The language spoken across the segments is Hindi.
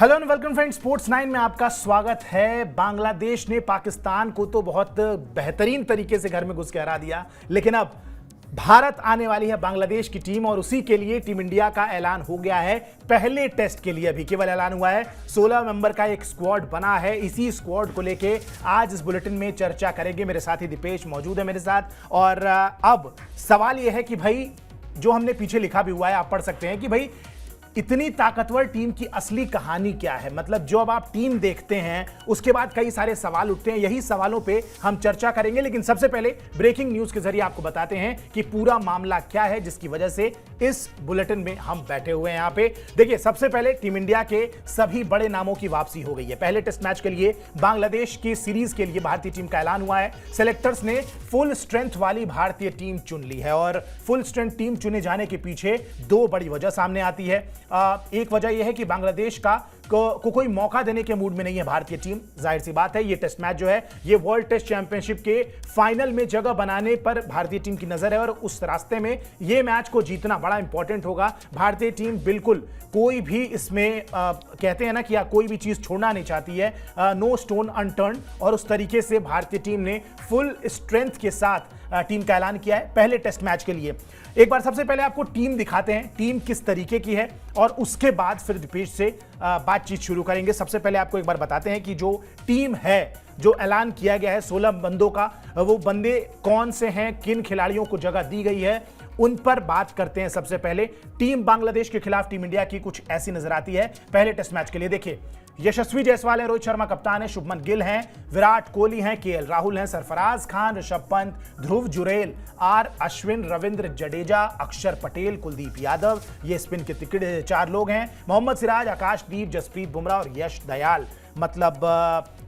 Hello and welcome friends, sports 9 में आपका स्वागत है। बांग्लादेश ने पाकिस्तान को तो बहुत बेहतरीन तरीके से घर में घुस के हरा दिया, लेकिन अब भारत आने वाली है बांग्लादेश की टीम और उसी के लिए टीम इंडिया का ऐलान हो गया है। पहले टेस्ट के लिए अभी केवल ऐलान हुआ है। 16 मेंबर का एक स्क्वाड बना है। इसी स्क्वाड को लेके आज इस बुलेटिन में चर्चा करेंगे। मेरे साथी दीपेश मौजूद है मेरे साथ। और अब सवाल यह है कि भाई, जो हमने पीछे लिखा भी हुआ है, आप पढ़ सकते हैं कि भाई इतनी ताकतवर टीम की असली कहानी क्या है। मतलब जो अब आप टीम देखते हैं उसके बाद कई सारे सवाल उठते हैं। यही सवालों पे हम चर्चा करेंगे, लेकिन सबसे पहले ब्रेकिंग न्यूज के जरिए आपको बताते हैं कि पूरा मामला क्या है जिसकी वजह से इस बुलेटिन में हम बैठे हुए हैं। यहां पे देखिए, सबसे पहले टीम इंडिया के सभी बड़े नामों की वापसी हो गई है। पहले टेस्ट मैच के लिए बांग्लादेश की सीरीज के लिए भारतीय टीम का ऐलान हुआ है। सेलेक्टर्स ने फुल स्ट्रेंथ वाली भारतीय टीम चुन ली है और फुल स्ट्रेंथ टीम चुने जाने के पीछे दो बड़ी वजह सामने आती है। एक वजह यह है कि बांग्लादेश को कोई मौका देने के मूड में नहीं है भारतीय टीम। जाहिर सी बात है, ये टेस्ट मैच जो है ये वर्ल्ड टेस्ट चैंपियनशिप के फाइनल में जगह बनाने पर भारतीय टीम की नजर है और उस रास्ते में ये मैच को जीतना बड़ा इंपॉर्टेंट होगा। भारतीय टीम बिल्कुल कोई भी इसमें कहते हैं ना कि कोई भी चीज छोड़ना नहीं चाहती है, नो स्टोन अनटर्न, और उस तरीके से भारतीय टीम ने फुल स्ट्रेंथ के साथ टीम का ऐलान किया है पहले टेस्ट मैच के लिए। एक बार सबसे पहले आपको टीम दिखाते हैं, टीम किस तरीके की है, और उसके बाद फिर दीपेश से बातचीत शुरू करेंगे। सबसे पहले आपको एक बार बताते हैं कि जो टीम है, जो ऐलान किया गया है 16 बंदों का, वो बंदे कौन से हैं, किन खिलाड़ियों को जगह दी गई है, उन पर बात करते हैं। सबसे पहले टीम बांग्लादेश के खिलाफ टीम इंडिया की कुछ ऐसी नजर आती है पहले टेस्ट मैच के लिए। देखिए, यशस्वी जायसवाल है, रोहित शर्मा कप्तान है, शुभमन गिल हैं, विराट कोहली हैं, केएल राहुल हैं, सरफराज खान, ऋषभ पंत, ध्रुव जुरेल, आर अश्विन, रविंद्र जडेजा, अक्षर पटेल, कुलदीप यादव, ये स्पिन के तिकड़े 4 लोग हैं, मोहम्मद सिराज, आकाशदीप, जसप्रीत बुमराह और यश दयाल। मतलब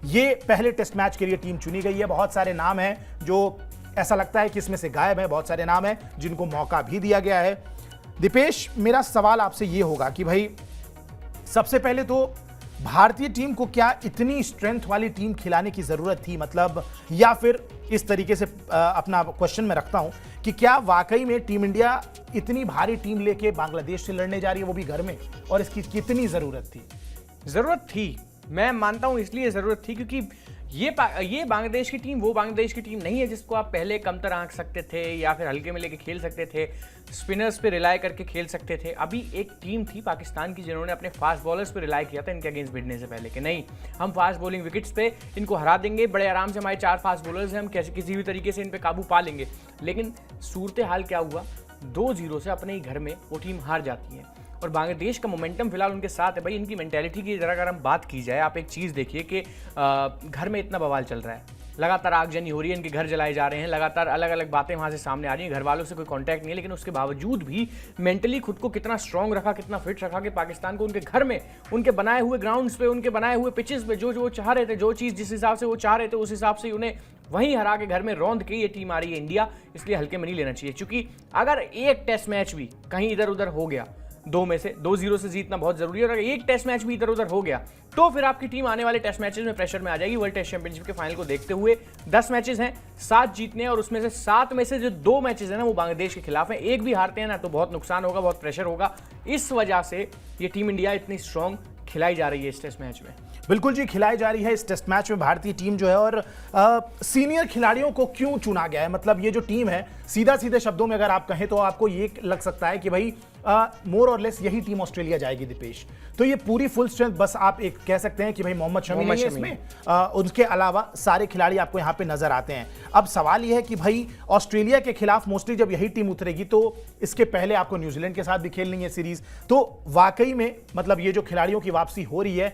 ये पहले टेस्ट मैच के लिए टीम चुनी गई है। बहुत सारे नाम हैं जो ऐसा लगता है कि इसमें से गायब है, बहुत सारे नाम हैं जिनको मौका भी दिया गया है। दीपेश, मेरा सवाल आपसे ये होगा कि भाई, सबसे पहले तो भारतीय टीम को क्या इतनी स्ट्रेंथ वाली टीम खिलाने की जरूरत थी? मतलब, या फिर इस तरीके से अपना क्वेश्चन में रखता हूं कि क्या वाकई में टीम इंडिया इतनी भारी टीम लेके बांग्लादेश से लड़ने जा रही है, वो भी घर में, और इसकी कितनी जरूरत थी? जरूरत थी, मैं मानता हूं इसलिए जरूरत थी क्योंकि ये बांग्लादेश की टीम वो बांग्लादेश की टीम नहीं है जिसको आप पहले कमतर आंक सकते थे या फिर हल्के में लेके खेल सकते थे, स्पिनर्स पे रिलाय करके खेल सकते थे। अभी एक टीम थी पाकिस्तान की जिन्होंने अपने फास्ट बॉलर्स पे रिलाय किया था इनके अगेंस्ट भिड़ने से पहले कि नहीं, हम फास्ट बॉलिंग विकेट्स पे इनको हरा देंगे, बड़े आराम से, हमारे 4 फास्ट बॉलर्स हैं, हम किसी भी तरीके से इन पे काबू पा लेंगे। लेकिन सूरत हाल क्या हुआ, 2-0 से अपने ही घर में वो टीम हार जाती है और बांग्लादेश का मोमेंटम फिलहाल उनके साथ है। भाई, इनकी मेंटेलिटी की जरा अगर हम बात की जाए, आप एक चीज़ देखिए कि घर में इतना बवाल चल रहा है, लगातार आगजनी हो रही है, इनके घर जलाए जा रहे हैं, लगातार अलग अलग बातें वहाँ से सामने आ रही हैं, घर वालों से कोई कांटेक्ट नहीं है, लेकिन उसके बावजूद भी मेंटली खुद को कितना स्ट्रांग रखा, कितना फिट रखा कि पाकिस्तान को उनके घर में, उनके बनाए हुए ग्राउंड्स पे, उनके बनाए हुए पिचेस पे जो वो चाह रहे थे, जो चीज़ जिस हिसाब से वो चाह रहे थे, उस हिसाब से उन्हें वहीं हरा के घर में रौंद के ये टीम आ रही है इंडिया। इसलिए हल्के में नहीं लेना चाहिए, क्योंकि अगर एक टेस्ट मैच भी कहीं इधर उधर हो गया, 2 में से 2-0 से जीतना बहुत जरूरी है, और अगर एक टेस्ट मैच भी इधर उधर हो गया तो फिर आपकी टीम आने वाले टेस्ट मैचेस में प्रेशर में आ जाएगी। वर्ल्ड टेस्ट चैंपियनशिप के फाइनल को देखते हुए 10 मैचेस हैं, 7 जीतने, और उसमें से 7 में से जो 2 मैचेस हैं ना वो बांग्लादेश के खिलाफ हैं। एक भी हारते हैं ना तो बहुत नुकसान होगा, बहुत प्रेशर होगा। इस वजह से ये टीम इंडिया इतनी स्ट्रांग खिलाई जा रही है इस टेस्ट मैच में। बिल्कुल जी, खिलाई जा रही है इस टेस्ट मैच में भारतीय टीम जो है। और सीनियर खिलाड़ियों को क्यों चुना गया है? मतलब ये जो टीम है, सीधा सीधे शब्दों में अगर आप कहें तो आपको ये लग सकता है कि भाई मोर और लेस यही टीम ऑस्ट्रेलिया जाएगी दीपेश। तो ये पूरी फुल स्ट्रेंथ, बस आप एक कह सकते हैं कि भाई मोहम्मद शमी नहीं है इसमें, उनके अलावा सारे खिलाड़ी आपको यहाँ पे नजर आते हैं। अब सवाल ये है कि भाई ऑस्ट्रेलिया के खिलाफ मोस्टली जब यही टीम उतरेगी तो इसके पहले आपको न्यूजीलैंड के साथ भी खेलनी है सीरीज। तो वाकई में मतलब ये जो खिलाड़ियों की वापसी हो रही है,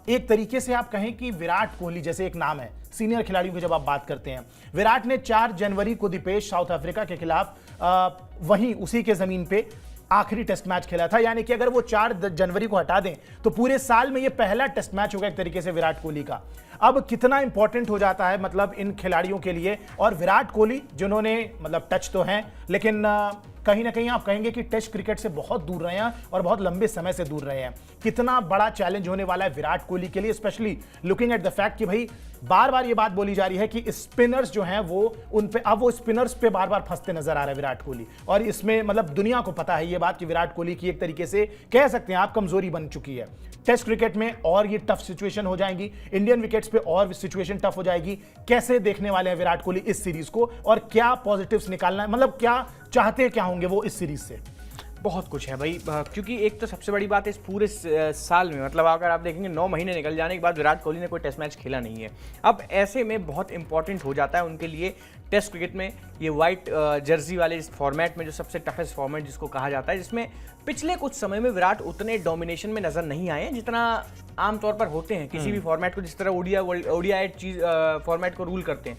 एक तरीके से आप कहें कि विराट कोहली जैसे एक नाम है सीनियर खिलाड़ियों की जब आप बात करते हैं, विराट ने 4 जनवरी को दीपेश साउथ अफ्रीका के खिलाफ वहीं उसी के जमीन पे आखिरी टेस्ट मैच खेला था। यानी कि अगर वो 4 जनवरी को हटा दें तो पूरे साल में ये पहला टेस्ट मैच होगा एक तरीके से विराट कोहली का। अब कितना इंपॉर्टेंट हो जाता है मतलब इन खिलाड़ियों के लिए, और विराट कोहली जिन्होंने मतलब टच तो हैं, लेकिन कहीं ना कहीं आप कहेंगे कि टेस्ट क्रिकेट से बहुत दूर रहे हैं और बहुत लंबे समय से दूर रहे हैं। कितना बड़ा चैलेंज होने वाला है विराट कोहली के लिए, specially looking at the fact कि भाई बार बार ये बात बोली जा रही है कि स्पिनर्स जो हैं वो उन पे अब वो स्पिनर्स पे बार बार फंसते नजर आ रहे हैं विराट कोहली, और इसमें मतलब दुनिया को पता है ये बात कि विराट कोहली की एक तरीके से कह सकते हैं आप कमजोरी बन चुकी है। टेस्ट क्रिकेट में और ये टफ सिचुएशन हो जाएंगी, इंडियन विकेट्स पे और सिचुएशन टफ हो जाएगी। कैसे देखने वाले हैं विराट कोहली इस सीरीज को, और क्या पॉजिटिव्स निकालना है, मतलब क्या चाहते क्या होंगे वो इस सीरीज से? बहुत कुछ है भाई, क्योंकि एक तो सबसे बड़ी बात है इस पूरे साल में, मतलब अगर आप देखेंगे 9 महीने निकल जाने के बाद विराट कोहली ने कोई टेस्ट मैच खेला नहीं है। अब ऐसे में बहुत इंपॉर्टेंट हो जाता है उनके लिए टेस्ट क्रिकेट में ये वाइट जर्सी वाले इस फॉर्मेट में, जो सबसे टफेस्ट फॉर्मेट जिसको कहा जाता है, जिसमें पिछले कुछ समय में विराट उतने डोमिनेशन में नजर नहीं आए जितना आमतौर पर होते हैं किसी भी फॉर्मेट को, जिस तरह ओडीआई चीज फॉर्मेट को रूल करते हैं।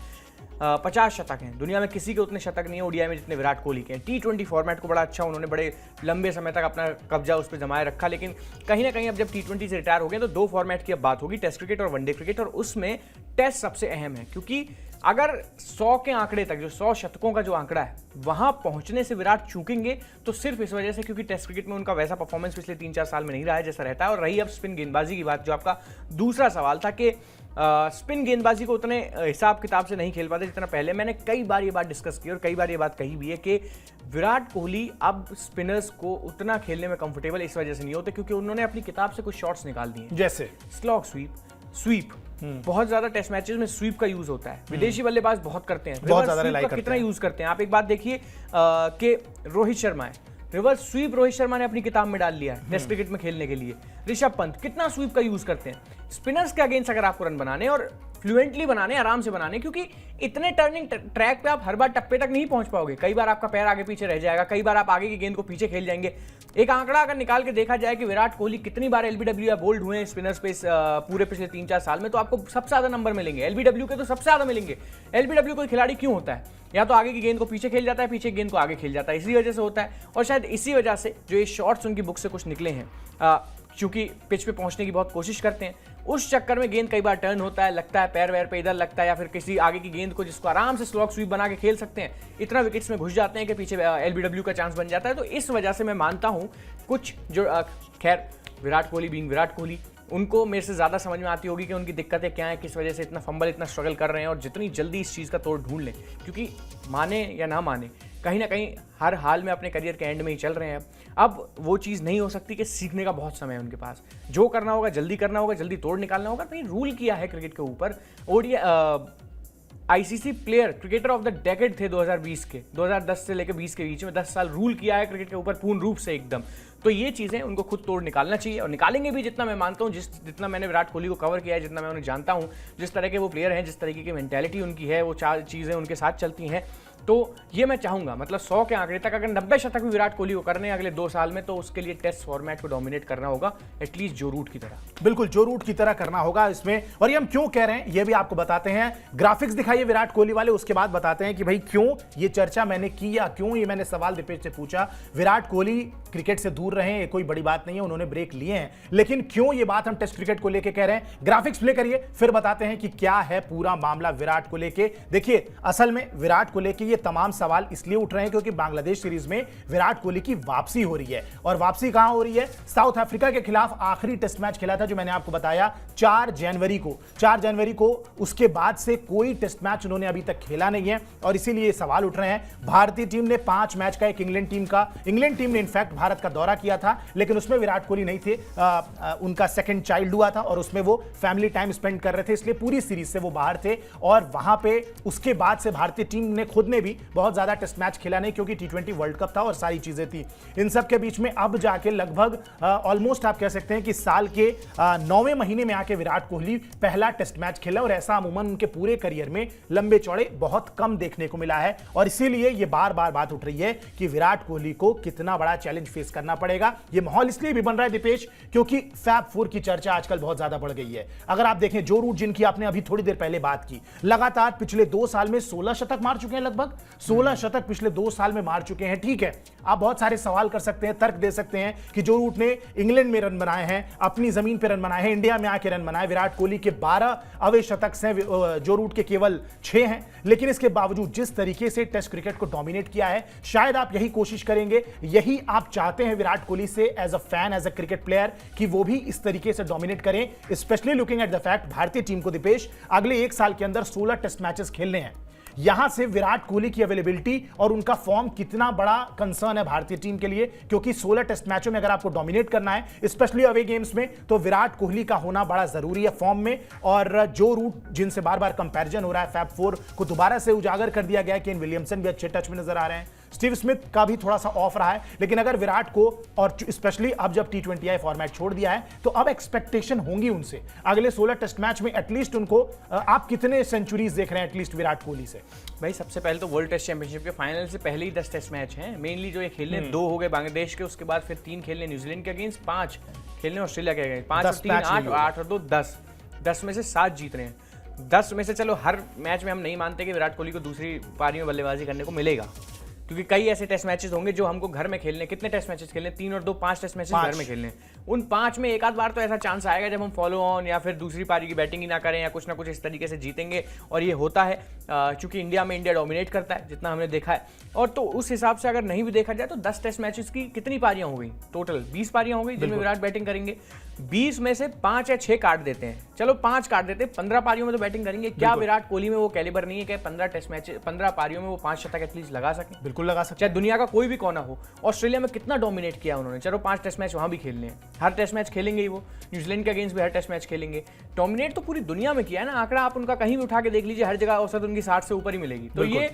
50 शतक हैं, दुनिया में किसी के उतने शतक नहीं है ओडीआई में जितने विराट कोहली के हैं। T20 फॉर्मेट को बड़ा अच्छा उन्होंने बड़े लंबे समय तक अपना कब्जा उस पर जमाए रखा, लेकिन कहीं ना कहीं अब जब T20 से रिटायर हो गए तो 2 फॉर्मेट की अब बात होगी, टेस्ट क्रिकेट और वनडे क्रिकेट, और उसमें टेस्ट सबसे अहम है, क्योंकि अगर 100 के आंकड़े तक, जो 100 शतकों का जो आंकड़ा है, वहां पहुंचने से विराट चूकेंगे तो सिर्फ इस वजह से क्योंकि टेस्ट क्रिकेट में उनका वैसा परफॉर्मेंस पिछले 3-4 साल में नहीं रहा है जैसा रहता है। और रही अब स्पिन गेंदबाजी की बात, जो आपका दूसरा सवाल था कि स्पिन गेंदबाजी को उतने हिसाब किताब से नहीं खेल पाते जितना पहले। मैंने कई बार ये बात डिस्कस की और कई बार ये बात कही भी है कि विराट कोहली अब स्पिनर्स को उतना खेलने में कंफर्टेबल इस वजह से नहीं होते क्योंकि उन्होंने अपनी किताब से कुछ शॉट्स निकाल दिए, जैसे स्लॉग स्वीप बहुत ज्यादा टेस्ट मैचेस में स्वीप का यूज होता है, विदेशी बल्लेबाज बहुत करते हैं, बहुत ज्यादा स्वीप का कितना यूज करते हैं। आप एक बात देखिए कि रोहित शर्मा है, रिवर्स स्वीप रोहित शर्मा ने अपनी किताब में डाल लिया है टेस्ट क्रिकेट में खेलने के लिए। ऋषभ पंत कितना स्वीप का यूज करते हैं। स्पिनर्स के अगेंस्ट अगर आपको रन बनाने और फ्लुएंटली बनाने, आराम से बनाने, क्योंकि इतने टर्निंग ट्रैक पे आप हर बार टप्पे तक नहीं पहुंच पाओगे, कई बार आपका पैर आगे पीछे रह जाएगा, कई बार आप आगे की गेंद को पीछे खेल जाएंगे। एक आंकड़ा अगर निकाल के देखा जाए कि विराट कोहली कितनी बार एलबीडब्ल्यू या बोल्ड हुए हैं स्पिनर्स पे पूरे पिछले 3-4 साल में, तो आपको सबसे ज्यादा नंबर मिलेंगे एलबीडब्ल्यू के, तो सबसे ज्यादा मिलेंगे। एलबीडब्ल्यू कोई खिलाड़ी क्यों होता है, या तो आगे की गेंद को पीछे खेल जाता है, पीछे गेंद को आगे खेल जाता है, इसी वजह से होता है। और शायद इसी वजह से जो ये शॉट्स उनकी बुक से कुछ निकले हैं, क्योंकि पिच पे पहुंचने की बहुत कोशिश करते हैं, उस चक्कर में गेंद कई बार टर्न होता है, लगता है पैर वैर पे इधर लगता है, या फिर किसी आगे की गेंद को जिसको आराम से स्लॉग स्वीप बना के खेल सकते हैं, इतना विकेट्स में घुस जाते हैं कि पीछे एलबीडब्ल्यू का चांस बन जाता है। तो इस वजह से मैं मानता हूं कुछ जो खैर विराट कोहली बीइंग विराट कोहली, उनको मेरे से ज़्यादा समझ में आती होगी कि उनकी दिक्कतें क्या हैं, किस वजह से इतना फंबल, इतना स्ट्रगल कर रहे हैं, और जितनी जल्दी इस चीज़ का तोड़ ढूंढ लें, क्योंकि माने या ना माने कहीं ना कहीं हर हाल में अपने करियर के एंड में ही चल रहे हैं। अब वो चीज़ नहीं हो सकती कि सीखने का बहुत समय है उनके पास, जो करना होगा जल्दी करना होगा, जल्दी तोड़ निकालना होगा। भाई रूल किया है क्रिकेट के ऊपर, ICC player cricketer of the decade थे 2020 के, 2010 से लेकर 20 के बीच में 10 साल रूल किया है क्रिकेट के ऊपर पूर्ण रूप से एकदम। तो ये चीज़ें उनको खुद तोड़ निकालना चाहिए, और निकालेंगे भी, जितना मैं मानता हूँ, जितना मैंने विराट कोहली को कवर किया है, जितना मैं उन्हें जानता हूँ, जिस तरह के वो प्लेयर हैं, जिस तरीके की मेंटालिटी उनकी है, वो 4 चीज़ें उनके साथ चलती हैं। तो ये मैं चाहूंगा, मतलब 100 के आंकड़े तक अगर 90 शतक भी विराट कोहली को करने हैं अगले 2 साल में, तो उसके लिए टेस्ट फॉर्मेट को डोमिनेट करना होगा, एटलीस्ट जो रूट की तरह। बिल्कुल जो रूट की तरह करना होगा इसमें। और ये हम क्यों कह रहे हैं ये भी आपको बताते हैं, ग्राफिक्स दिखाइए विराट कोहली वाले, उसके बाद बताते हैं कि भाई क्यों ये चर्चा मैंने की, या क्यों ये मैंने सवाल दीपेश से पूछा। विराट कोहली क्रिकेट से दूर रहे, कोई बड़ी बात नहीं है, उन्होंने ब्रेक लिए हैं, लेकिन क्यों ये बात हम टेस्ट क्रिकेट को लेकर कह रहे हैं। ग्राफिक्स प्ले करिए, फिर बताते हैं कि क्या है पूरा मामला विराट को लेके। देखिए असल में विराट को लेके ये तमाम सवाल इसलिए उठ रहे हैं क्योंकि बांग्लादेश सीरीज में विराट कोहली की वापसी हो रही है, और वापसी कहां हो रही है? साउथ अफ्रीका के खिलाफ आखिरी टेस्ट मैच खेला था जो मैंने आपको बताया 4 जनवरी को। उसके बाद से कोई टेस्ट मैच उन्होंने अभी तक खेला नहीं है, और इसीलिए सवाल उठ रहे हैं। भारतीय टीम ने 5 मैच का एक इंग्लैंड टीम ने इनफैक्ट भारत का दौरा किया था, लेकिन उसमें विराट कोहली नहीं थे, उनका सेकंड चाइल्ड हुआ था और उसमें वो फैमिली टाइम स्पेंड कर रहे थे, इसलिए पूरी सीरीज से वो बाहर थे। और वहां पे उसके बाद से भारतीय टीम ने खुद ने भी बहुत ज्यादा टेस्ट मैच खेला नहीं, क्योंकि T20 वर्ल्ड कप था और सारी चीजें थी। इन सब के बीच में अब जाके लगभग ऑलमोस्ट आप कह सकते हैं कि साल के 9वें महीने में आके विराट कोहली पहला टेस्ट मैच खेला, और ऐसा अमूमन उनके पूरे करियर में लंबे चौड़े बहुत कम देखने को मिला है। और इसीलिए ये बार बार बात उठ रही है कि विराट कोहली को कितना बड़ा चैलेंज फेस करना पड़ेगा। ये माहौल इसलिए भी बन रहा है दीपेश क्योंकि फैब 4 की चर्चा आजकल बहुत ज्यादा बढ़ गई है। अगर आप देखें जो रूट जिनकी आपने अभी थोड़ी देर पहले बात की, लगातार पिछले 2 साल में 16 शतक मार चुके हैं लगभग, लगभग 16 शतक पिछले 2 साल में मार चुके हैं। ठीक है, आप बहुत सारे सवाल कर सकते हैं, तर्क दे सकते हैं कि जो रूट ने इंग्लैंड में रन बनाए हैं, अपनी जमीन पे रन बनाए हैं, इंडिया में आके रन बनाए, विराट कोहली के 12 अवे शतक से जो रूट के केवल 6 हैं, लेकिन इसके बावजूद जिस तरीके से टेस्ट क्रिकेट को डोमिनेट किया है, शायद आप यही कोशिश करेंगे, यही आप चाहते हैं विराट कोहली से as a fan, as a cricket player, कि वो भी इस तरीके से डोमिनेट करें, specially looking at the fact भारतीय टीम को दीपेश अगले 1 साल के अंदर 16 टेस्ट मैचेस खेलने हैं। यहां से विराट कोहली की अवेलेबिलिटी और उनका फॉर्म कितना बड़ा कंसर्न है भारतीय टीम के लिए, क्योंकि 16 टेस्ट मैचों में अगर आपको डोमिनेट करना है, स्पेशली अवे गेम्स में, तो विराट कोहली का होना बड़ा जरूरी है फॉर्म में। और जो रूट जिनसे बार बार कंपैरिजन हो रहा है, फैब 4 को दोबारा से उजागर कर दिया गया है, केन विलियमसन भी अच्छे टच में नजर आ रहे हैं, स्टीव स्मिथ का भी थोड़ा सा ऑफ रहा है, लेकिन अगर विराट को, और स्पेशली अब जब T20I फॉर्मेट छोड़ दिया है, तो अब एक्सपेक्टेशन होंगी उनसे अगले 16 टेस्ट मैच में एटलीस्ट उनको, आप कितने सेंचुरीज देख रहे हैं एटलीस्ट विराट कोहली से? भाई सबसे पहले तो वर्ल्ड टेस्ट चैंपियनशिप के फाइनल से पहले ही 10 टेस्ट मैच हैं मेनली जो ये खेलने, 2 हो गए बांग्लादेश के, उसके बाद फिर 3 खेलने न्यूजीलैंड के अगेंस्ट, 5 खेलने ऑस्ट्रेलिया के अगेंस्ट, 5 और 3 8 8 और 2 10 में से 7 जीत रहे हैं। 10 में से चलो हर मैच में हम नहीं मानते कि विराट कोहली को दूसरी पारी में बल्लेबाजी करने को मिलेगा, क्योंकि कई ऐसे टेस्ट मैचेस होंगे जो हमको घर में खेलने, कितने टेस्ट मैचेस खेलने, 3 और 2 5 टेस्ट मैचेस घर में खेलने। उन 5 में एक आध बार तो ऐसा चांस आएगा जब हम फॉलो ऑन या फिर दूसरी पारी की बैटिंग ही ना करें या कुछ ना कुछ इस तरीके से जीतेंगे, और ये होता है क्योंकि इंडिया डोमिनेट करता है जितना हमने देखा है। और तो उस हिसाब से अगर नहीं भी देखा जाए तो 10 टेस्ट मैचेस की कितनी पारियां हो गई टोटल? 20 पारियां हो गई जिनमें विराट बैटिंग करेंगे। 20 में से 5 या 6 काट देते हैं, चलो 5 काट देते हैं, 15 पारियों में तो बैटिंग करेंगे। क्या विराट कोहली में वो कैलिबर नहीं है कि 15 टेस्ट मैच 15 पारियों में वो 5 शतक एटलीस्ट लगा सके? बिल्कुल लगा सकते, चाहे दुनिया का कोई भी कोना हो। ऑस्ट्रेलिया में कितना डोमिनेट किया उन्होंने, चलो 5 टेस्ट मैच वहां भी खेलने हैं, हर टेस्ट मैच खेलेंगे ही वो, न्यूजीलैंड के अगेंस्ट भी हर टेस्ट मैच खेलेंगे। डोमिनेट तो पूरी दुनिया में किया है ना, आंकड़ा आप उनका कहीं भी उठा के देख लीजिए, हर जगह औसत उनकी 60 से ऊपर ही मिलेगी। तो ये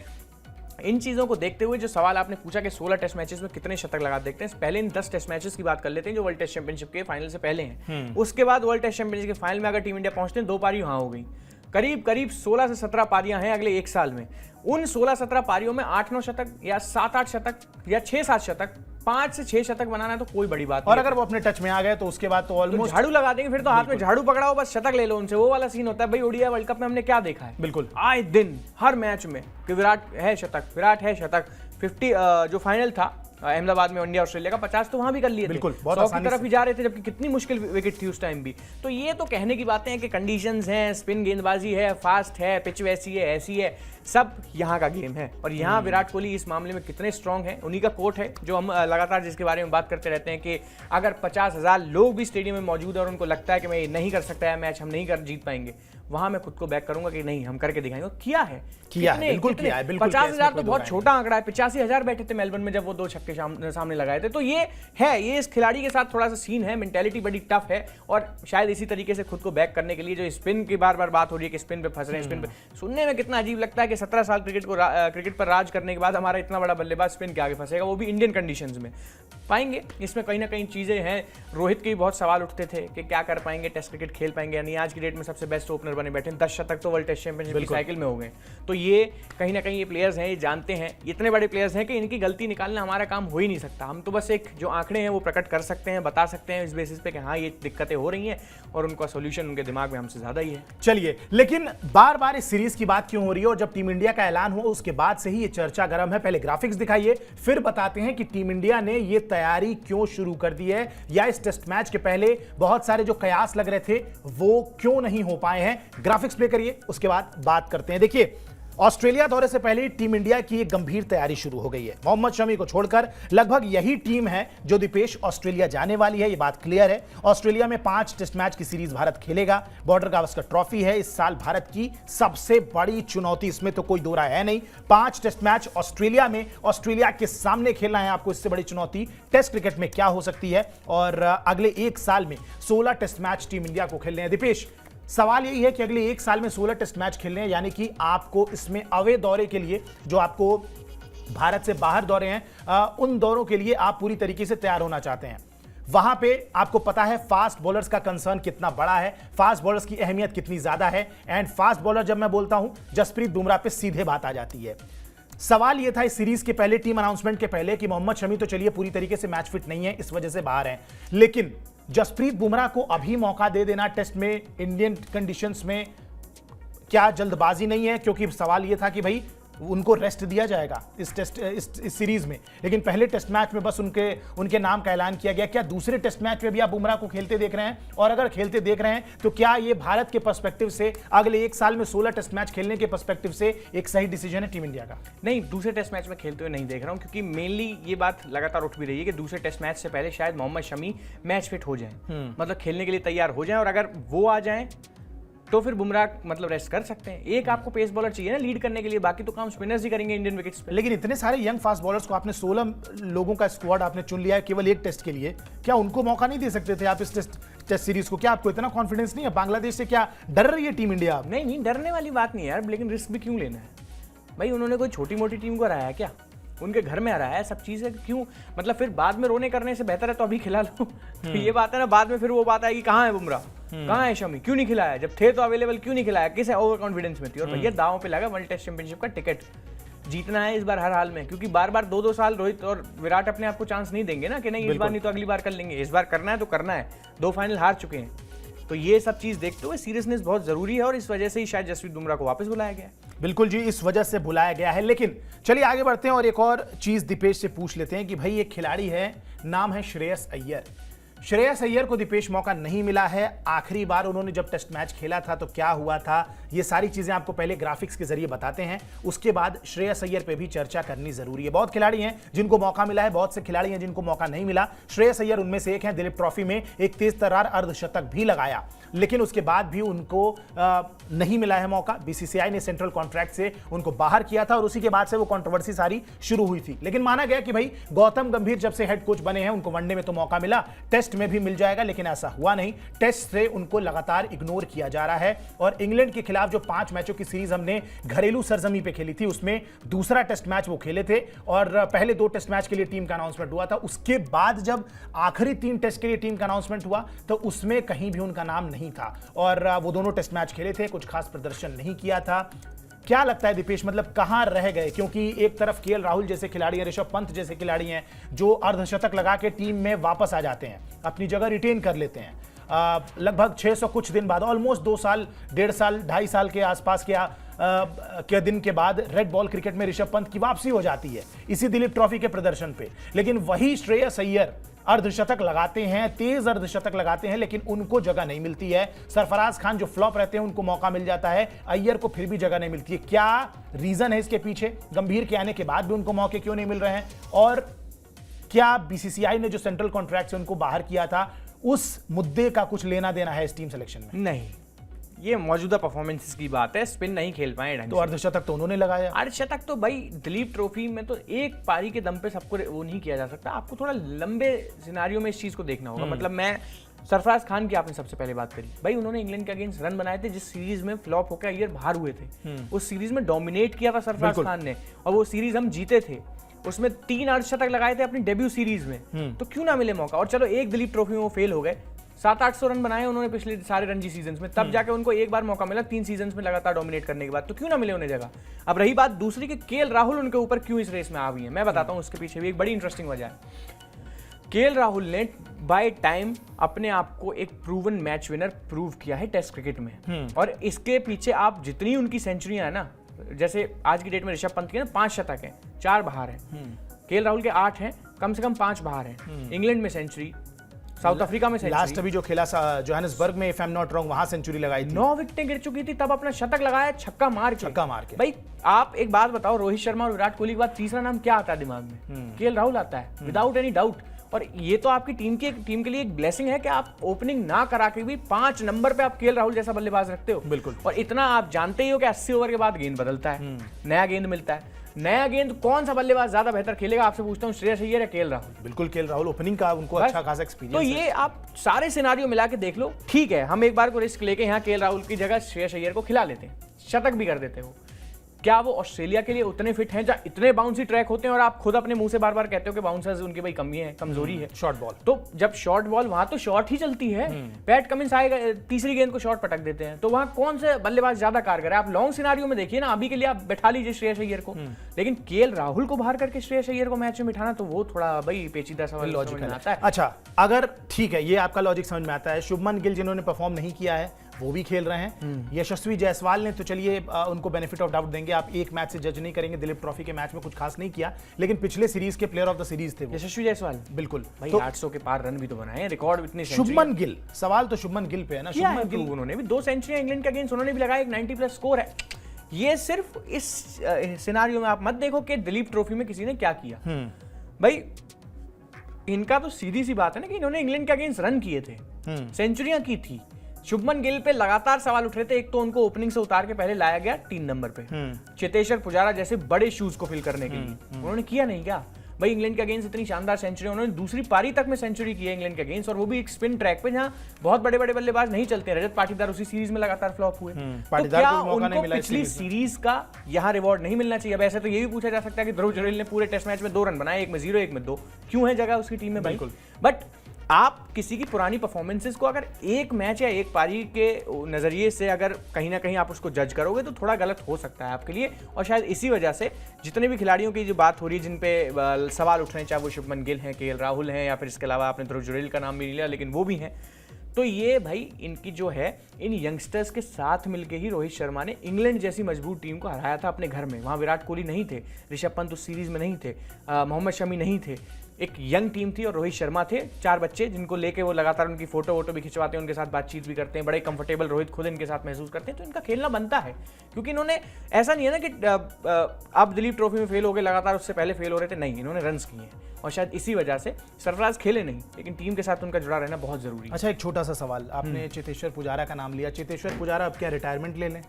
इन चीजों को देखते हुए जो सवाल आपने पूछा कि 16 टेस्ट मैचेस में कितने शतक लगा देखते हैं, पहले इन 10 टेस्ट मैचेस की बात कर लेते हैं जो वर्ल्ड टेस्ट चैंपियनशिप के फाइनल से पहले हैं। उसके बाद वर्ल्ड टेस्ट चैंपियनशिप के फाइनल में अगर टीम इंडिया पहुंचते हैं, 2 पारी वहां हो गई, करीब 16 से 17 पारियां हैं अगले 1 साल में। उन 16-17 पारियों में 8-9 शतक या 7-8 शतक या 6-7 शतक, 5 से 6 शतक बनाना है तो कोई बड़ी बात नहीं। और अगर वो अपने टच में आ गए तो उसके बाद तो ऑलमोस्ट झाड़ू लगा देंगे, फिर तो हाथ में झाड़ू पकड़ाओ बस शतक ले लो उनसे, वो वाला सीन होता है। भाई ओडीआई वर्ल्ड कप में हमने क्या देखा है, बिल्कुल आए दिन हर मैच में कि विराट है शतक। 50 जो फाइनल था अहमदाबाद में इंडिया ऑस्ट्रेलिया का, 50 तो वहां भी कर लिए थे, बिल्कुल 100 की तरफ ही जा रहे थे, जबकि कितनी मुश्किल विकेट थी उस टाइम भी। तो ये तो कहने की बातें हैं कि कंडीशंस हैं, स्पिन गेंदबाजी है, फास्ट है, पिच वैसी है, ऐसी है, सब यहाँ का गेम है। और यहाँ विराट कोहली इस मामले में कितने स्ट्रांग हैं, उन्हीं का कोट है जो हम लगातार जिसके बारे में बात करते रहते हैं कि अगर 50,000 लोग भी स्टेडियम में मौजूद है और उनको लगता है कि मैं ये नहीं कर सकता है मैच, हम नहीं कर जीत पाएंगे, वहां मैं खुद को बैक करूंगा कि नहीं हम करके दिखाएंगे। किया है, बिल्कुल किया है, बिल्कुल 50,000 तो बहुत छोटा आंकड़ा है, 85,000 बैठे थे मेलबर्न में जब वो 2 छक्के सामने लगाए थे। तो ये है, ये इस खिलाड़ी के साथ थोड़ा सा सीन है, मेंटेलिटी बड़ी टफ है, और शायद इसी तरीके से खुद को बैक करने के लिए जो स्पिन की बार बार बात हो रही है कि स्पिन पे फंस रहे हैं, स्पिन पे, सुनने में कितना अजीब लगता है कि 17 साल क्रिकेट पर राज करने के बाद हमारा इतना बड़ा बल्लेबाज स्पिन के आगे फंसेगा, वो भी इंडियन कंडीशंस में। पाएंगे इसमें कहीं ना कहीं चीजें हैं। रोहित के भी बहुत सवाल उठते थे कि क्या कर पाएंगे, टेस्ट क्रिकेट खेल पाएंगे या नहीं। आज की डेट में सबसे बेस्ट ओपनर बने बैठे, 10 शतक तो वर्ल्ड टेस्ट चैंपियनशिप की साइकिल में हो गए। तो ये कहीं ना कहीं ये प्लेयर्स हैं, ये जानते हैं, इतने बड़े प्लेयर्स हैं कि इनकी गलती निकालना हमारा काम हो ही नहीं सकता। हम तो बस एक जो आंकड़े हैं वो प्रकट कर सकते हैं, बता सकते हैं इस बेसिस पे कि हाँ ये दिक्कतें हो रही हैं, और उनका सोल्यूशन उनके दिमाग में हमसे ज्यादा ही है। चलिए, लेकिन बार बार इस सीरीज की बात क्यों हो रही है, और जब टीम इंडिया का ऐलान हुआ उसके बाद से ही ये चर्चा गर्म है। पहले ग्राफिक्स दिखाइए, फिर बताते हैं कि टीम इंडिया ने ये तैयारी क्यों शुरू कर दी है, या इस टेस्ट मैच के पहले बहुत सारे जो कयास लग रहे थे वो क्यों नहीं हो पाए हैं। ग्राफिक्स प्ले करिए, उसके बाद बात करते हैं। देखिए, ऑस्ट्रेलिया दौरे से पहले टीम इंडिया की एक गंभीर तैयारी शुरू हो गई है। मोहम्मद शमी को छोड़कर लगभग यही टीम है जो दीपेश ऑस्ट्रेलिया जाने वाली है, ये बात क्लियर है। ऑस्ट्रेलिया में 5 टेस्ट मैच की सीरीज भारत खेलेगा। बॉर्डर गावस्कर ट्रॉफी है इस साल भारत की सबसे बड़ी चुनौती, इसमें तो कोई दो राय है नहीं। 5 टेस्ट मैच ऑस्ट्रेलिया में, ऑस्ट्रेलिया के सामने खेलना है आपको, इससे बड़ी चुनौती टेस्ट क्रिकेट में क्या हो सकती है। और अगले 1 साल में 16 टेस्ट मैच टीम इंडिया को खेलने हैं। दीपेश, सवाल यही है कि अगले 1 साल में 16 टेस्ट मैच खेलने हैं, यानी कि आपको इसमें अवे दौरे के लिए, जो आपको भारत से बाहर दौरे हैं, उन दौरों के लिए आप पूरी तरीके से तैयार होना चाहते हैं। वहां पे आपको पता है फास्ट बॉलर्स का कंसर्न कितना बड़ा है, फास्ट बॉलर्स की अहमियत कितनी ज्यादा है। एंड फास्ट बॉलर जब मैं बोलता हूं, जसप्रीत बुमराह पे सीधे बात आ जाती है। सवाल यह था इस सीरीज के पहले, टीम अनाउंसमेंट के पहले, कि मोहम्मद शमी तो चलिए पूरी तरीके से मैच फिट नहीं है, इस वजह से बाहर हैं, लेकिन जसप्रीत बुमराह को अभी मौका दे देना टेस्ट में इंडियन कंडीशंस में, क्या जल्दबाजी नहीं है? क्योंकि सवाल यह था कि भाई उनको रेस्ट दिया जाएगा इस सीरीज में, लेकिन पहले टेस्ट मैच में बस उनके नाम का ऐलान किया गया। क्या दूसरे टेस्ट मैच में भी आप बुमराह को खेलते देख रहे हैं? और अगर खेलते देख रहे हैं तो क्या ये भारत के पर्सपेक्टिव से अगले 1 साल में 16 टेस्ट मैच खेलने के पर्सपेक्टिव से एक सही डिसीजन है टीम इंडिया का? नहीं, दूसरे टेस्ट मैच में खेलते हुए नहीं देख रहा हूं, क्योंकि मेनली ये बात लगातार उठ भी रही है कि दूसरे टेस्ट मैच से पहले शायद मोहम्मद शमी मैच फिट हो जाएं, मतलब खेलने के लिए तैयार हो जाएं, और अगर वो आ जाएं तो फिर बुमराह मतलब रेस्ट कर सकते हैं। एक आपको पेस बॉलर चाहिए ना लीड करने के लिए, बाकी तो काम स्पिनर्स ही करेंगे इंडियन विकेट्स पे। लेकिन इतने सारे यंग फास्ट बॉलर्स को आपने 16 लोगों का स्क्वाड आपने चुन लिया है केवल एक टेस्ट के लिए, क्या उनको मौका नहीं दे सकते थे आप इस टेस्ट सीरीज को? क्या आपको इतना कॉन्फिडेंस नहीं है? बांग्लादेश से क्या डर रही है टीम इंडिया? नहीं, डरने वाली बात नहीं यार, लेकिन रिस्क भी क्यों लेना है भाई? उन्होंने कोई छोटी मोटी टीम को हराया क्या? उनके घर में हराया है, सब चीजें क्यों, मतलब फिर बाद में रोने करने से बेहतर है तो अभी खिला लो। ये बात है ना, बाद में फिर वो बात आएगी कहाँ है बुमराह, कहाँ है शमी, क्यों नहीं खिलाया, जब थे तो अवेलेबल क्यों नहीं खिलाया, किस ओवर कॉन्फिडेंस में थी। और भैया दांव पे लगा वर्ल्ड टेस्ट चैंपियनशिप का टिकट, जीतना है इस बार हर हाल में, क्योंकि बार बार 2-2 साल रोहित और विराट अपने आप को चांस नहीं देंगे ना कि नहीं इस बार नहीं तो अगली बार कर लेंगे। इस बार करना है तो करना है, 2 फाइनल हार चुके हैं, तो ये सब चीज देखते हुए सीरियसनेस बहुत जरूरी है, और इस वजह से ही शायद जसप्रीत बुमराह को वापस बुलाया गया है। बिल्कुल जी, इस वजह से बुलाया गया है। लेकिन चलिए आगे बढ़ते हैं और एक और चीज दीपेश से पूछ लेते हैं कि भाई एक खिलाड़ी है, नाम है श्रेयस अय्यर। श्रेयस अय्यर को दीपेश मौका नहीं मिला है। आखिरी बार उन्होंने जब टेस्ट मैच खेला था तो क्या हुआ था, ये सारी चीजें आपको पहले ग्राफिक्स के जरिए बताते हैं, उसके बाद श्रेयस अय्यर पे भी चर्चा करनी जरूरी है। बहुत खिलाड़ी हैं जिनको मौका मिला है, बहुत से खिलाड़ी हैं जिनको मौका नहीं मिला। श्रेयस अय्यर उनमें से एक हैं। दिलीप ट्रॉफी में एक तेज तर्रार अर्धशतक भी लगाया, लेकिन उसके बाद भी उनको नहीं मिला है मौका। बीसीसीआई ने सेंट्रल कॉन्ट्रैक्ट से उनको बाहर किया था और उसी के बाद से वो कंट्रोवर्सी सारी शुरू हुई थी। लेकिन माना गया कि भाई गौतम गंभीर जब से हेड कोच बने हैं उनको वनडे में तो मौका मिला, टेस्ट में भी मिल जाएगा, लेकिन ऐसा हुआ नहीं। टेस्ट से उनको लगातार इग्नोर किया जा रहा है। और इंग्लैंड के खिलाफ जो 5 मैचों की सीरीज हमने घरेलू सरजमी पे खेली थी, उसमें दूसरा टेस्ट मैच वो खेले थे और पहले 2 टेस्ट मैच के लिए टीम का अनाउंसमेंट हुआ था। उसके बाद जब आखिरी 3 टेस्ट के लिए टीम का अनाउंसमेंट हुआ तो उसमें कहीं भी उनका नाम नहीं था और वो दोनों टेस्ट मैच खेले थे, कुछ खास प्रदर्शन नहीं किया था। क्या लगता है दीपेश, मतलब कहां रह गए? क्योंकि एक तरफ केएल राहुल जैसे खिलाड़ी हैं, ऋषभ पंत जैसे खिलाड़ी हैं जो अर्धशतक लगा के टीम में वापस आ जाते हैं, अपनी जगह रिटेन कर लेते हैं। लगभग 600 कुछ दिन बाद, ऑलमोस्ट 2 साल, 1.5 साल, 2.5 साल के आसपास के दिन के बाद रेड बॉल क्रिकेट में ऋषभ पंत की वापसी हो जाती है इसी दिलीप ट्रॉफी के प्रदर्शन पे। लेकिन वही श्रेयस अय्यर अर्धशतक लगाते हैं, तेज अर्धशतक लगाते हैं, लेकिन उनको जगह नहीं मिलती है। सरफराज खान जो फ्लॉप रहते हैं उनको मौका मिल जाता है, अय्यर को फिर भी जगह नहीं मिलती है। क्या रीजन है इसके पीछे? गंभीर के आने के बाद भी उनको मौके क्यों नहीं मिल रहे हैं? और क्या बीसीसीआई ने जो सेंट्रल कॉन्ट्रैक्ट से उनको बाहर किया था उस मुद्दे का कुछ लेना देना है इस टीम सिलेक्शन में? नहीं, ये मौजूदा परफॉर्मेंसेस की बात है, स्पिन नहीं खेल पाए ढंग से। तो अर्धशतक तो उन्होंने लगाया। अर्धशतक तो भाई दिलीप ट्रॉफी में तो एक पारी के दम पे सबको वो नहीं किया जा सकता, आपको थोड़ा लंबे सिनारियो में इस चीज को देखना होगा। मतलब मैं सरफराज खान की आपने सबसे पहले बात करी, भाई उन्होंने इंग्लैंड के अगेंस्ट रन बनाए थे जिस सीरीज में फ्लॉप होकर अय्यर बाहर हुए थे। उस सीरीज में डोमिनेट किया था सरफराज खान ने और वो सीरीज हम जीते थे, उसमें 3 अर्धशतक लगाए थे अपनी डेब्यू सीरीज में, तो क्यों ना मिले मौका। और चलो एक दिलीप ट्रॉफी में वो फेल हो गए, 700-800 रन बनाए उन्होंने पिछले सारे रणजी सीजन्स में, तब जाके उनको एक बार मौका मिला 3 सीजन्स में लगातार डोमिनेट करने के बाद, तो क्यों ना मिले उन्हें जगह। अब रही बात दूसरी कि केएल राहुल उनके ऊपर क्यों इस रेस में आ गई है, मैं बताता हूं उसके पीछे भी एक बड़ी इंटरेस्टिंग वजह है। केएल राहुल ने बाय टाइम अपने आप को एक प्रूवन मैच विनर प्रूव किया है टेस्ट क्रिकेट में, और इसके पीछे आप जितनी उनकी सेंचुरियां है ना, जैसे आज की डेट में ऋषभ पंत के ना 5 शतक हैं, 4 बाहर हैं, केएल राहुल के 8 हैं, कम से कम 5 बाहर हैं। इंग्लैंड में सेंचुरी, साउथ अफ्रीका में सेंचुरी, लास्ट अभी जो खेला जोहानिसबर्ग में, if I am not wrong, वहां सेंचुरी लगाई थी, 9 विकेटें गिर चुकी थी, तब अपना शतक लगाया छक्का मार के। भाई आप एक बात बताओ, रोहित शर्मा और विराट कोहली के बाद तीसरा नाम क्या आता है दिमाग में? केएल राहुल आता है विदाउट एनी डाउट। और ये तो आपकी टीम के लिए एक ब्लेसिंग है कि आप ओपनिंग ना करा के भी 5 नंबर पे आप केएल राहुल जैसा बल्लेबाज रखते हो। बिल्कुल। और इतना आप जानते ही हो कि 80 ओवर के बाद गेंद बदलता है, नया गेंद मिलता है, नया गेंद कौन सा बल्लेबाज ज्यादा बेहतर खेलेगा? आपसे पूछता हूँ, श्रेयस अय्यर या केएल राहुल? बिल्कुल केएल राहुल, ओपनिंग का उनको अच्छा खासा एक्सपीरियंस तो ये आप सारे सिनारियो मिला के देख लो। ठीक है, हम एक बार को रिस्क लेके यहाँ केएल राहुल की जगह श्रेयस अय्यर को खिला लेते हैं, शतक भी कर देते हो, क्या वो ऑस्ट्रेलिया के लिए उतने फिट हैं जहां इतने बाउंसी ट्रैक होते हैं और आप खुद अपने मुंह से बार बार कहते हो कि बाउंसर्स उनकी भाई कमी है, कमजोरी है? शॉर्ट बॉल, तो जब शॉर्ट बॉल वहां तो शॉर्ट ही चलती है, पैट कमिंस आएगा, तीसरी गेंद को शॉर्ट पटक देते हैं, तो वहां कौन से बल्लेबाज ज्यादा कारगर है? आप लॉन्ग सिनारियो में देखिए ना, अभी के लिए आप बैठा लीजिए श्रेयस अय्यर को, लेकिन केएल राहुल को बाहर करके श्रेयस अय्यर को मैच में बिठाना, तो वो थोड़ा भाई पेचीदा सवाल लॉजिक आता है। अच्छा, अगर ठीक है, ये आपका लॉजिक समझ में आता है। शुभमन गिल जिन्होंने परफॉर्म नहीं किया है, वो भी खेल रहे हैं। यशस्वी जायसवाल ने तो चलिए उनको बेनिफिट ऑफ डाउट देंगे, आप एक मैच से जज नहीं करेंगे, दिलीप ट्रॉफी के मैच में कुछ खास नहीं किया, लेकिन पिछले सीरीज के प्लेयर ऑफ द सीरीज थे वो। यशस्वी जायसवाल बिल्कुल भाई, तो 800 के पार रन भी तो बनाए, रिकॉर्ड इतनी शुभमन गिल, सवाल तो शुभमन गिल पे है ना। शुभमन गिल उन्होंने भी 2 सेंचुरी इंग्लैंड के अगेंस्ट उन्होंने भी लगाया, एक 90 प्लस स्कोर है। ये सिर्फ इस सिनारियो में आप मत देखो कि दिलीप ट्रॉफी में किसी ने क्या किया। भाई इनका तो सीधी सी बात है ना कि इन्होंने इंग्लैंड के अगेंस्ट रन किए थे, सेंचुरियां की थी। शुभमन गिल पे लगातार सवाल उठ रहे थे। एक तो उनको ओपनिंग से उतार के पहले लाया गया 3 नंबर पे, चेतेश्वर पुजारा जैसे बड़े शूज को फिल करने के लिए, उन्होंने किया नहीं क्या भाई। इंग्लैंड के अगेंस्ट इतनी शानदार सेंचुरी, उन्होंने दूसरी पारी तक में सेंचुरी की है इंग्लैंड के अगेंस्ट, और वो भी एक स्पिन ट्रैक पे जहां बहुत बड़े बड़े बल्लेबाज नहीं चलते हैं। रजत पाटीदार उसी सीरीज में लगातार फ्लॉप हुए। तो क्या उनको पिछली सीरीज का यहाँ रिवॉर्ड नहीं मिलना चाहिए? अब ऐसे तो ये भी पूछा जा सकता है कि ध्रुव जुरेल ने पूरे टेस्ट मैच में 2 रन बनाए, एक में 0 एक में 2, क्यों है जगह उसकी टीम में भाई? बट आप किसी की पुरानी परफॉर्मेंसेस को अगर एक मैच या एक पारी के नजरिए से अगर कहीं ना कहीं आप उसको जज करोगे तो थोड़ा गलत हो सकता है आपके लिए। और शायद इसी वजह से जितने भी खिलाड़ियों की जो बात हो रही है, जिन पे सवाल उठ रहे हैं, चाहे वो शुभमन गिल हैं, केएल राहुल हैं, या फिर इसके अलावा आपने ध्रुव जुरेल का नाम भी नहीं लिया, लेकिन वो भी हैं, तो ये भाई इनकी जो है इन यंगस्टर्स के साथ मिलकर ही रोहित शर्मा ने इंग्लैंड जैसी मजबूत टीम को हराया था अपने घर में। वहाँ विराट कोहली नहीं थे, ऋषभ पंत उस सीरीज में नहीं थे, मोहम्मद शमी नहीं थे, एक यंग टीम थी और रोहित शर्मा थे, 4 बच्चे जिनको लेके वो लगातार उनकी फोटो वोटो भी खिंचवाते हैं, उनके साथ बातचीत भी करते हैं, बड़े कंफर्टेबल रोहित खुद इनके साथ महसूस करते हैं। तो इनका खेलना बनता है, क्योंकि इन्होंने ऐसा नहीं है ना कि अब दिलीप ट्रॉफी में फेल हो गए लगातार, उससे पहले फेल हो रहे थे, नहीं, इन्होंने रन्स किए हैं और शायद इसी वजह से सरफराज खेले नहीं, लेकिन टीम के साथ उनका जुड़ा रहना बहुत जरूरी है। अच्छा, एक छोटा सा सवाल, आपने चेतेश्वर पुजारा का नाम लिया, चेतेश्वर पुजारा अब क्या रिटायरमेंट ले लें?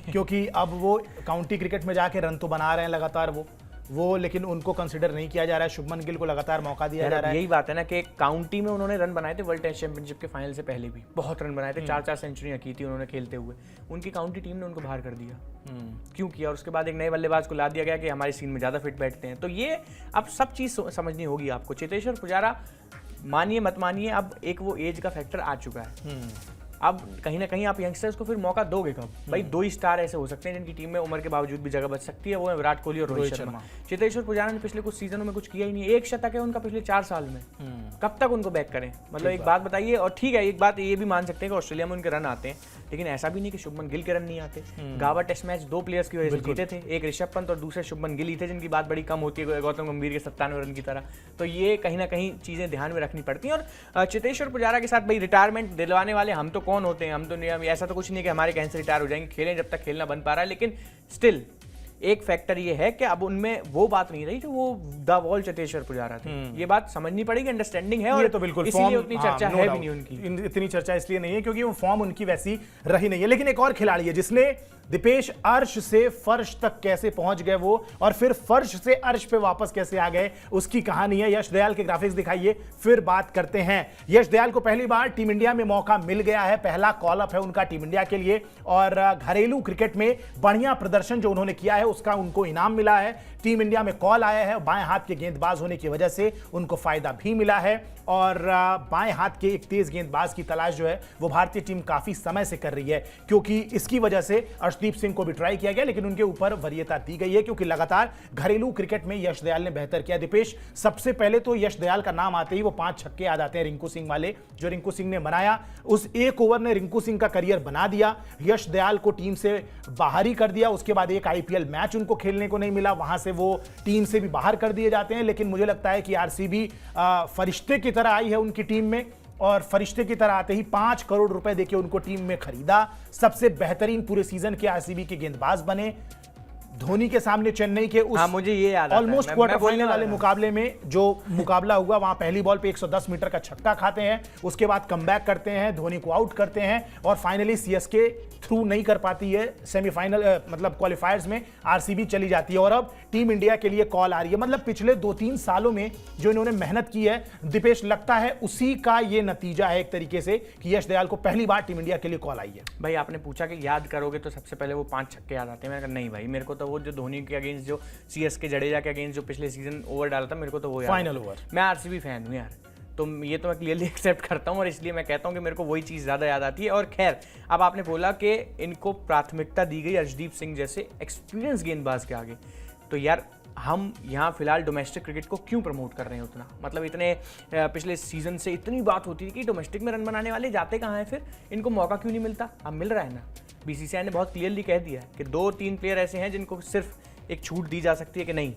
क्योंकि अब वो काउंटी क्रिकेट में जाके रन तो बना रहे हैं लगातार वो, लेकिन उनको कंसिडर नहीं किया जा रहा है। शुभमन गिल को लगातार मौका दिया जा रहा है। यही बात है ना कि काउंटी में उन्होंने रन बनाए थे, वर्ल्ड टेस्ट चैंपियनशिप के फाइनल से पहले भी बहुत रन बनाए थे, 4-4 सेंचुरियां की थी उन्होंने खेलते हुए। उनकी काउंटी टीम ने उनको बाहर कर दिया। क्यों किया? और उसके बाद एक नए बल्लेबाज को ला दिया गया कि हमारी सीन में ज़्यादा फिट बैठते हैं। तो ये अब सब चीज़ समझनी होगी आपको। चेतेश्वर पुजारा, मानिए मत मानिए, अब एक वो एज का फैक्टर आ चुका है। अब कहीं ना कहीं आप यंगस्टर्स को फिर मौका दोगे कब? भाई 2 ही स्टार ऐसे हो सकते हैं जिनकी टीम में उम्र के बावजूद भी जगह बच सकती है, वो है विराट कोहली और रोहित शर्मा। चेतेश्वर पुजारा ने पिछले कुछ सीजनों में कुछ किया ही नहीं, 1 शतक है उनका पिछले 4 साल में, कब तक उनको बैक करें? मतलब एक बात बताइए। और ठीक है, एक बात ये भी मान सकते हैं कि ऑस्ट्रेलिया में उनके रन आते हैं, लेकिन ऐसा भी नहीं कि शुभमन गिल के रन नहीं आते। गावा टेस्ट मैच 2 प्लेयर्स की वजह से जीते थे, एक ऋषभ पंत और दूसरे शुभमन गिल ही थे, जिनकी बात बड़ी कम होती है गौतम गंभीर के 97 रन की तरह। तो ये कहीं ना कहीं चीजें ध्यान में रखनी पड़ती हैं। और चेतेश्वर पुजारा के साथ भाई रिटायरमेंट दिलवाने वाले हम तो कौन होते हैं? हम तो ऐसा तो कुछ नहीं कि हमारे कहीं से रिटायर हो जाएंगे, खेलें जब तक खेलना बन पा रहा है। लेकिन स्टिल एक फैक्टर ये है कि अब उनमें वो बात नहीं रही जो वो द वॉल चेतेश्वर पुजारा थे। ये बात समझनी पड़ेगी, अंडरस्टैंडिंग है। और तो बिल्कुल इसलिए उतनी चर्चा है भी नहीं उनकी, इतनी चर्चा इसलिए नहीं है क्योंकि वो फॉर्म उनकी वैसी रही नहीं है। लेकिन एक और खिलाड़ी है जिसने दीपेश अर्श से फर्श तक कैसे पहुंच गए वो, और फिर फर्श से अर्श पे वापस कैसे आ गए, उसकी कहानी है। यश दयाल के ग्राफिक्स दिखाइए, फिर बात करते हैं। यश दयाल को पहली बार टीम इंडिया में मौका मिल गया है, पहला कॉल अप है उनका टीम इंडिया के लिए, और घरेलू क्रिकेट में बढ़िया प्रदर्शन जो उन्होंने किया है उसका उनको इनाम मिला है। टीम इंडिया में कॉल आया है, बाएं हाथ के गेंदबाज होने की वजह से उनको फायदा भी मिला है, और बाएं हाथ के एक तेज गेंदबाज की तलाश जो है वो भारतीय टीम काफी समय से कर रही है, क्योंकि इसकी वजह से अर्शदीप सिंह को भी ट्राई किया गया, लेकिन उनके ऊपर वरीयता दी गई है क्योंकि लगातार घरेलू क्रिकेट में यश दयाल ने बेहतर किया। दीपेश, सबसे पहले तो यश दयाल का नाम आते ही वो 5 छक्के याद आते हैं रिंकू सिंह वाले, जो रिंकू सिंह ने बनाया। उस एक ओवर ने रिंकू सिंह का करियर बना दिया, यश दयाल को टीम से बाहर ही कर दिया। उसके बाद एक आईपीएल मैच उनको खेलने को नहीं मिला, वहां से वो टीम से भी बाहर कर दिए जाते हैं। लेकिन मुझे लगता है कि आरसीबी फरिश्ते की तरह आई है उनकी टीम में, और फरिश्ते की तरह आते ही 5 करोड़ रुपए देके उनको टीम में खरीदा। सबसे बेहतरीन पूरे सीजन के आरसीबी के गेंदबाज बने। धोनी के सामने चेन्नई के उस मुझे ये याद ऑलमोस्ट क्वार्टर फाइनल वाले मुकाबले में जो मुकाबला हुआ, वहां पहली बॉल पे 110 मीटर का छक्का खाते हैं, उसके बाद कमबैक करते हैं, धोनी को आउट करते हैं, और फाइनली सीएसके थ्रू नहीं कर पाती है सेमीफाइनल, मतलब क्वालिफायर्स में आरसीबी चली जाती है। और अब टीम इंडिया के लिए कॉल आ रही है। मतलब पिछले 2-3 सालों में जो इन्होंने मेहनत की है, दीपेश, लगता है उसी का ये नतीजा है एक तरीके से कि यश दयाल को पहली बार टीम इंडिया के लिए कॉल आई है। भाई आपने पूछा कि याद करोगे तो सबसे पहले वो 5 छक्के याद आते हैं। मैंने कहा नहीं भाई, मेरे को तो वो जो धोनी के अगेंस्ट, जो सीएसके जडेजा के अगेंस्ट जो पिछले सीजन ओवर डाला था, मेरे को तो वो याद, फाइनल ओवर। मैं आरसीबी फैन हूँ यार, तो ये तो मैं क्लियरली एक्सेप्ट करता हूँ, और इसलिए मैं कहता हूँ कि मेरे को वही चीज़ ज़्यादा याद आती है। और खैर, अब आपने बोला कि इनको प्राथमिकता दी गई अर्शदीप सिंह जैसे एक्सपीरियंस गेंदबाज के आगे, तो यार हम यहाँ फिलहाल डोमेस्टिक क्रिकेट को क्यों प्रमोट कर रहे हैं उतना, मतलब इतने पिछले सीजन से इतनी बात होती थी कि डोमेस्टिक में रन बनाने वाले जाते कहाँ हैं, फिर इनको मौका क्यों नहीं मिलता? अब मिल रहा है ना। बीसीसीआई ने बहुत क्लियरली कह दिया है कि 2-3 प्लेयर ऐसे हैं जिनको सिर्फ एक छूट दी जा सकती है कि नहीं,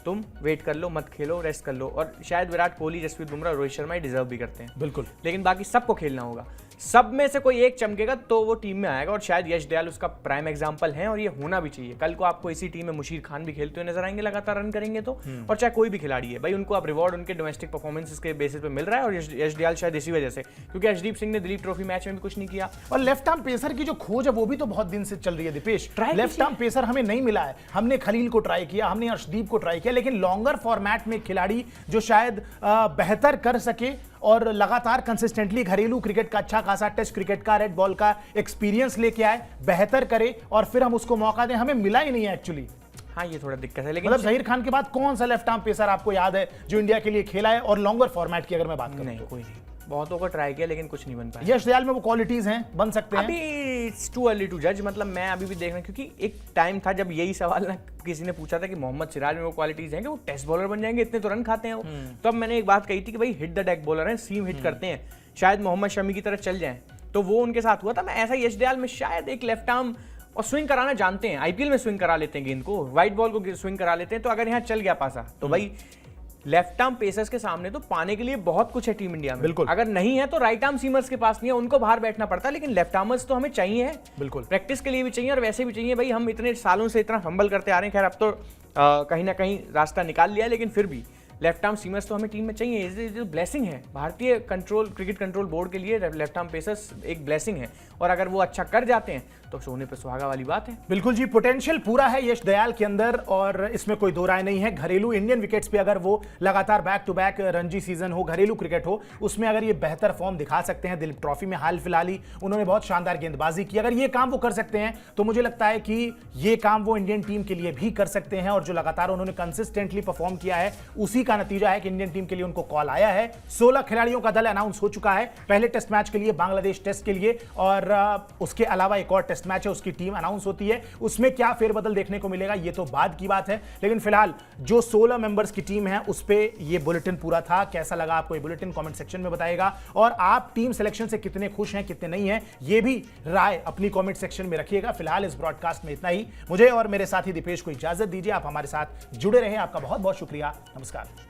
तुम वेट कर लो, मत खेलो, रेस्ट कर लो। और शायद विराट कोहली, जसप्रीत बुमराह, रोहित शर्मा ही डिजर्व भी करते हैं, बिल्कुल, लेकिन बाकी सबको खेलना होगा। सब में से कोई एक चमकेगा तो वो टीम में आएगा, और शायद यश दयाल उसका प्राइम एग्जांपल है, और ये होना भी चाहिए। कल को आपको इसी टीम में मुशीर खान भी खेलते हुए नजर आएंगे, लगातार रन करेंगे तो, और चाहे कोई भी खिलाड़ी है भाई, उनको अब रिवॉर्ड उनके डोमेस्टिक परफॉर्मेंस के बेसिस पे मिल रहा है। और यश दयाल शायद इसी वजह से, क्योंकि अर्शदीप सिंह ने दिलीप ट्रॉफी मैच में भी कुछ नहीं किया। और लेफ्ट आर्म पेसर की जो खोज है वो भी तो बहुत दिन से चल रही है दीपेश। लेफ्ट आर्म पेसर हमें नहीं मिला है। हमने खलील को ट्राई किया, हमने अर्शदीप को ट्राई किया, लेकिन लॉन्गर फॉर्मेट में खिलाड़ी जो शायद बेहतर कर सके और लगातार कंसिस्टेंटली घरेलू क्रिकेट का अच्छा खासा, टेस्ट क्रिकेट का, रेड बॉल का एक्सपीरियंस लेके आए, बेहतर करे और फिर हम उसको मौका दें, हमें मिला ही नहीं है एक्चुअली। हाँ, ये थोड़ा दिक्कत है। लेकिन मतलब जहीर खान के बाद कौन सा लेफ्ट आर्म पेसर आपको याद है जो इंडिया के लिए खेला है और लॉन्गर फॉर्मेट की अगर मैं बात करूं? नहीं, कोई नहीं। बहुतों को ट्राई किया लेकिन कुछ नहीं बन पाया। यश दयाल में वो क्वालिटीज हैं, बन सकते हैं। अभी इट्स टू अर्ली टू जज, मतलब मैं अभी भी देख रहा हूं, क्योंकि एक टाइम था जब यही सवाल ना किसी ने पूछा था कि मोहम्मद सिराज में वो क्वालिटीज हैं कि वो टेस्ट बॉलर बन जाएंगे, इतने तो रन खाते हैं वो। तो अब मैंने एक बात कही थी कि भाई हिट द डेक बॉलर हैं, सीम हिट करते हैं, शायद मोहम्मद शमी की तरह चल जाएं, तो वो उनके साथ हुआ था। मैं ऐसा यश दयाल में शायद एक लेफ्ट आर्म और स्विंग कराना जानते हैं, आईपीएल में स्विंग करा लेते हैं गेंद को, व्हाइट बॉल को स्विंग करा लेते हैं, तो अगर यहाँ चल गया पासा तो भाई लेफ्ट आर्म पेसर्स के सामने तो पाने के लिए बहुत कुछ है टीम इंडिया में। बिल्कुल, अगर नहीं है तो राइट आर्म सीमर्स के पास नहीं है, उनको बाहर बैठना पड़ता है, लेकिन लेफ्ट आर्मर्स तो हमें चाहिए है। बिल्कुल, प्रैक्टिस के लिए भी चाहिए और वैसे भी चाहिए भाई। हम इतने सालों से इतना फंबल करते आ रहे हैं, खैर अब तो कहीं ना कहीं रास्ता निकाल लिया, लेकिन फिर भी लेफ्ट आर्म सीमर्स तो हमें टीम में चाहिए। ये ब्लेसिंग है भारतीय क्रिकेट कंट्रोल बोर्ड के लिए, लेफ्ट आर्म पेसर्स एक ब्लेसिंग है, और अगर वो अच्छा कर जाते हैं तो सोने पे सुहागा वाली बात है। बिल्कुल जी, पोटेंशियल पूरा है यश दयाल के अंदर और इसमें कोई दो राय नहीं है। घरेलू इंडियन विकेट्स पे अगर वो लगातार back to back Ranji season हो, घरेलू क्रिकेट हो, उसमें अगर ये बेहतर फॉर्म दिखा सकते हैं, दिलीप ट्रॉफी में हाल फिलहाल ही उन्होंने बहुत शानदार गेंदबाजी की, अगर ये काम वो कर सकते हैं तो मुझे लगता है कि ये काम वो इंडियन टीम के लिए भी कर सकते हैं। और जो लगातार उन्होंने कंसिस्टेंटली परफॉर्म किया है उसी का नतीजा है कि इंडियन टीम के लिए उनको कॉल आया है। 16 खिलाड़ियों का दल अनाउंस हो चुका है पहले टेस्ट मैच के लिए, बांग्लादेश टेस्ट के लिए, और उसके अलावा एक और टेस्ट मैच है, उसकी टीम अनाउंस होती है, उसमें क्या फेरबदल देखने को मिलेगा ये तो बाद की बात है। लेकिन फिलहाल जो 16 मेंबर्स की टीम है उस पे ये बुलेटिन पूरा था। कैसा लगा आपको ये बुलेटिन कमेंट सेक्शन में बताइएगा, और आप टीम सिलेक्शन से कितने खुश हैं कितने नहीं हैं ये भी राय अपनी कमेंट सेक्शन में रखिएगा। फिलहाल इस ब्रॉडकास्ट में इतना ही। मुझे और मेरे साथी दीपेश को इजाजत दीजिए। आप हमारे साथ जुड़े रहे, आपका बहुत बहुत शुक्रिया। नमस्कार।